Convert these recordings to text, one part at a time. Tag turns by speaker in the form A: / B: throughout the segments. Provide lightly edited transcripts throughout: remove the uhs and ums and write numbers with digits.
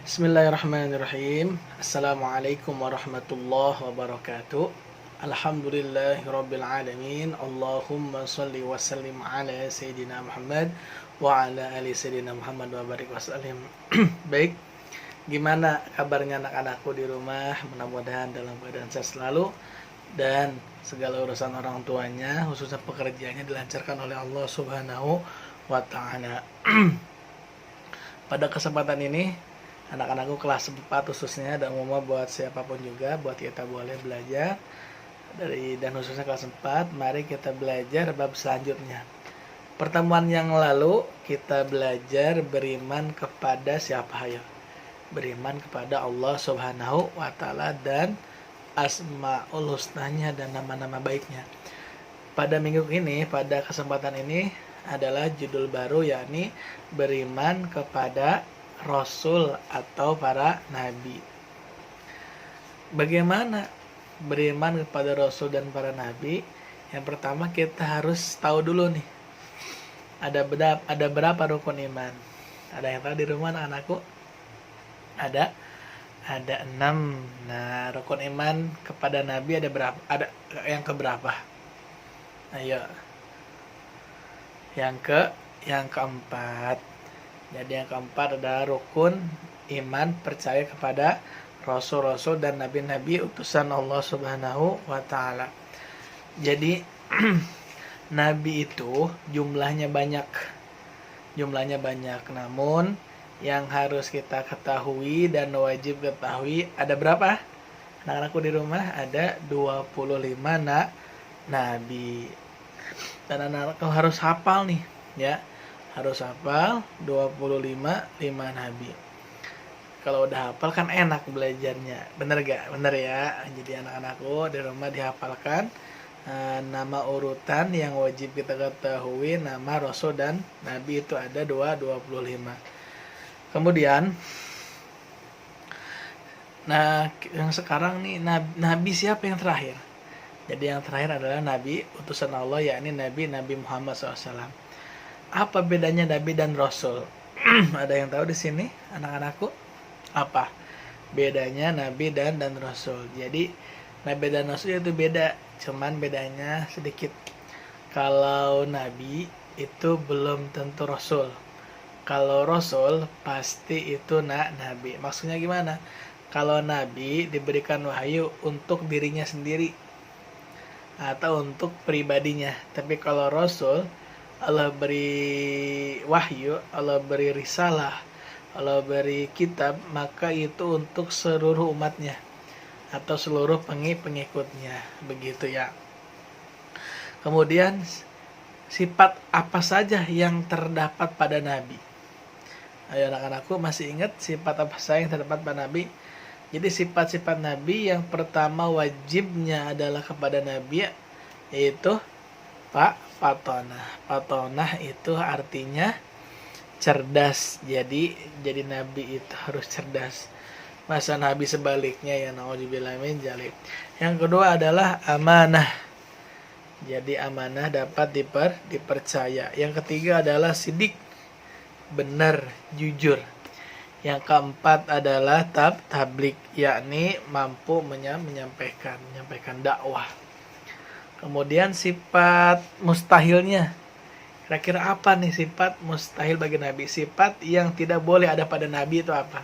A: Bismillahirrahmanirrahim. Assalamualaikum warahmatullahi wabarakatuh. Alhamdulillahirabbil alamin. Allahumma shalli wa sallim ala sayyidina Muhammad wa ala ali sayyidina Muhammad wa barik wasallim. Baik, gimana kabarnya anak-anakku di rumah? Mudah-mudahan dalam keadaan sehat selalu dan segala urusan orang tuanya, khususnya pekerjaannya, dilancarkan oleh Allah Subhanahu wa taala. Pada kesempatan ini, anak-anakku kelas 4 khususnya, dan umumnya buat siapapun juga, buat kita boleh belajar dan khususnya kelas 4, mari kita belajar bab selanjutnya. Pertemuan yang lalu kita belajar beriman kepada siapa ya? Beriman kepada Allah Subhanahu wa taala dan Asmaul Husnanya dan nama-nama baiknya. Pada minggu ini, pada kesempatan ini adalah judul baru, yakni beriman kepada Rasul atau para nabi. Bagaimana beriman kepada Rasul dan para nabi? Yang pertama kita harus tahu dulu nih, ada berapa rukun iman? Ada yang tahu di rumah anak-anakku? Ada 6. Nah, rukun iman kepada nabi ada berapa? Ada yang keberapa? Ayo. Yang keempat. Jadi yang keempat adalah rukun iman percaya kepada rasul-rasul dan nabi-nabi utusan Allah Subhanahu wa taala. Jadi nabi itu jumlahnya banyak. Namun yang harus kita ketahui dan wajib ketahui ada berapa? Anak-anakku di rumah ada 25 nabi. Dan anak-anakku harus hafal nih, ya. Harus hafal 25 nabi. Kalau udah hafal kan enak belajarnya. Bener gak? Bener ya. Jadi anak-anakku di rumah dihafalkan nama urutan yang wajib kita ketahui, nama rasul dan nabi itu ada 25. Kemudian yang sekarang nih, nabi siapa yang terakhir? Jadi yang terakhir adalah nabi utusan Allah, yakni Nabi Muhammad SAW. Apa bedanya nabi dan rasul? Ada yang tahu di sini, anak-anakku? Apa bedanya nabi dan rasul? Jadi nabi dan rasul itu beda, cuman bedanya sedikit. Kalau nabi itu belum tentu rasul. Kalau rasul pasti itu nabi. Maksudnya gimana? Kalau nabi diberikan wahyu untuk dirinya sendiri atau untuk pribadinya. Tapi kalau rasul, Allah beri wahyu, Allah beri risalah, Allah beri kitab, maka itu untuk seluruh umatnya atau seluruh pengikutnya, begitu ya. Kemudian sifat apa saja yang terdapat pada nabi? Ayo anak-anakku, masih ingat sifat apa saja yang terdapat pada nabi? Jadi sifat-sifat nabi yang pertama wajibnya adalah kepada nabi, yaitu Patonah itu artinya cerdas. Jadi nabi itu harus cerdas. Masa nabi sebaliknya ya, naudzubillah min dzalik. Yang kedua adalah amanah. Jadi amanah dapat dipercaya. Yang ketiga adalah sidik, benar, jujur. Yang keempat adalah tablik, yakni mampu menyampaikan dakwah. Kemudian sifat mustahilnya. Kira-kira apa nih sifat mustahil bagi nabi? Sifat yang tidak boleh ada pada nabi itu apa?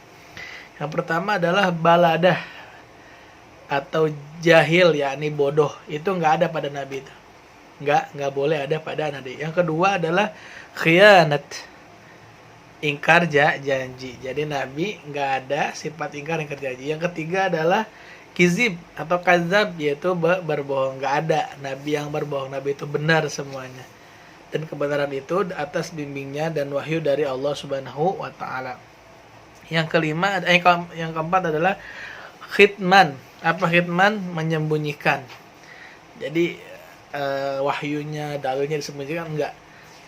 A: Yang pertama adalah baladah atau jahil, yakni bodoh. Itu nggak ada pada nabi itu. Nggak boleh ada pada nabi. Yang kedua adalah khianat, ingkar janji. Jadi nabi nggak ada sifat ingkar janji. Yang ketiga adalah kizib atau kazab, yaitu berbohong. Nggak ada nabi yang berbohong. Nabi itu benar semuanya. Dan kebenaran itu atas bimbingnya dan wahyu dari Allah Subhanahu wa taala. Yang keempat adalah khitman. Apa khitman? Menyembunyikan. Jadi wahyunya, dalilnya disembunyikan, enggak.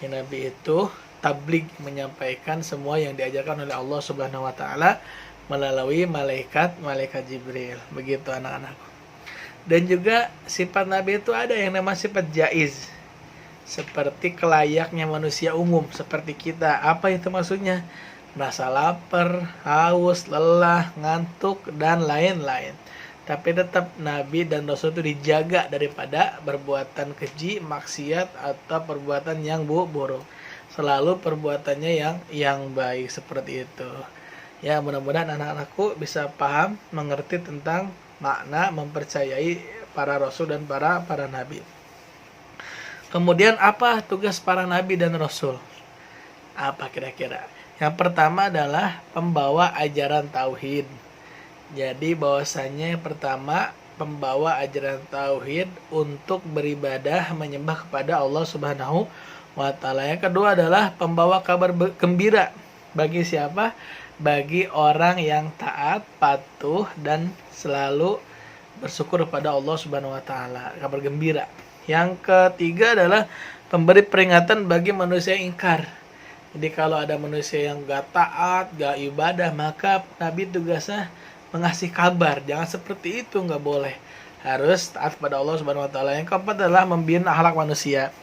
A: Yang nabi itu tabligh, menyampaikan semua yang diajarkan oleh Allah Subhanahu wa taala melalui malaikat Jibril. Begitu anak-anakku. Dan juga sifat nabi itu ada yang namanya sifat jaiz. Seperti kelayaknya manusia umum seperti kita. Apa itu maksudnya? merasa lapar, haus, lelah, ngantuk, dan lain-lain. Tapi tetap Nabi dan Rasul itu dijaga daripada perbuatan keji, maksiat, atau perbuatan yang buruk. Selalu perbuatannya yang baik seperti itu. Ya, mudah-mudahan anak-anakku bisa paham, mengerti tentang makna mempercayai para Rasul dan para Nabi. Kemudian apa tugas para Nabi dan Rasul? Apa kira-kira? Yang pertama adalah pembawa ajaran tauhid. Jadi bahwasanya yang pertama pembawa ajaran tauhid untuk beribadah menyembah kepada Allah Subhanahu wa taala. Yang kedua adalah pembawa kabar gembira bagi siapa? Bagi orang yang taat, patuh, dan selalu bersyukur kepada Allah Subhanahu wa taala. Kabar gembira. Yang ketiga adalah pemberi peringatan bagi manusia yang ingkar. Jadi kalau ada manusia yang gak taat, gak ibadah, maka Nabi tugasnya mengasih kabar. Jangan seperti itu, nggak boleh. Harus taat pada Allah Subhanahu wa taala. Yang keempat adalah membina akhlak manusia.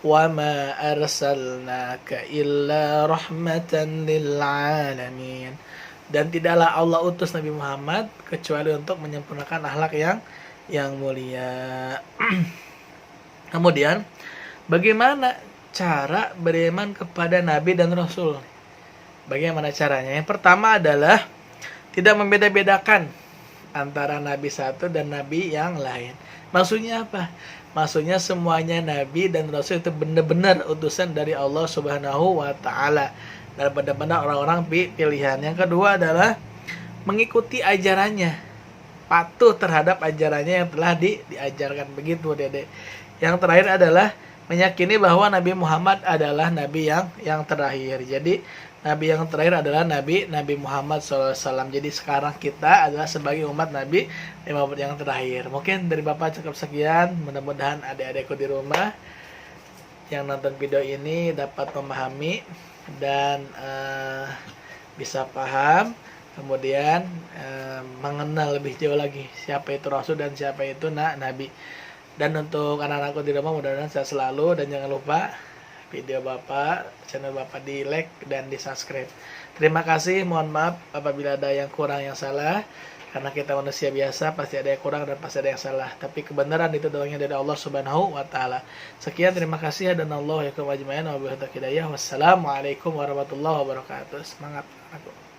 A: Wa ma arsalnaka illa rahmatan lil alamin. Dan tidaklah Allah utus Nabi Muhammad kecuali untuk menyempurnakan akhlak yang mulia. Kemudian, bagaimana cara beriman kepada Nabi dan Rasul? Bagaimana caranya? Yang pertama adalah tidak membeda-bedakan antara Nabi satu dan Nabi yang lain. Maksudnya apa? Maksudnya semuanya Nabi dan Rasul itu benar-benar utusan dari Allah Subhanahu wa taala. Dan benar-benar orang-orang pilihan. Yang kedua adalah mengikuti ajarannya. Patuh terhadap ajarannya yang telah diajarkan. Begitu, Dede. Yang terakhir adalah meyakini bahwa Nabi Muhammad adalah Nabi yang terakhir. Jadi Nabi yang terakhir adalah Nabi Muhammad SAW. Jadi sekarang kita adalah sebagai umat Nabi Muhammad yang terakhir. Mungkin dari Bapak cukup sekian. Mudah-mudahan adik-adikku di rumah yang nonton video ini dapat memahami dan bisa paham. Kemudian mengenal lebih jauh lagi siapa itu Rasul dan siapa itu Nabi. Dan untuk anak-anakku di rumah mudah-mudahan sehat selalu. Dan jangan lupa video Bapak, channel Bapak di like dan di subscribe. Terima kasih, mohon maaf apabila ada yang kurang yang salah. Karena kita manusia biasa, pasti ada yang kurang dan pasti ada yang salah. Tapi kebenaran itu doanya dari Allah Subhanahu wa taala. Sekian, terima kasih dan Allah yakum ajmain wa bihi hidayah. Wassalamualaikum warahmatullahi wabarakatuh. Semangat aku.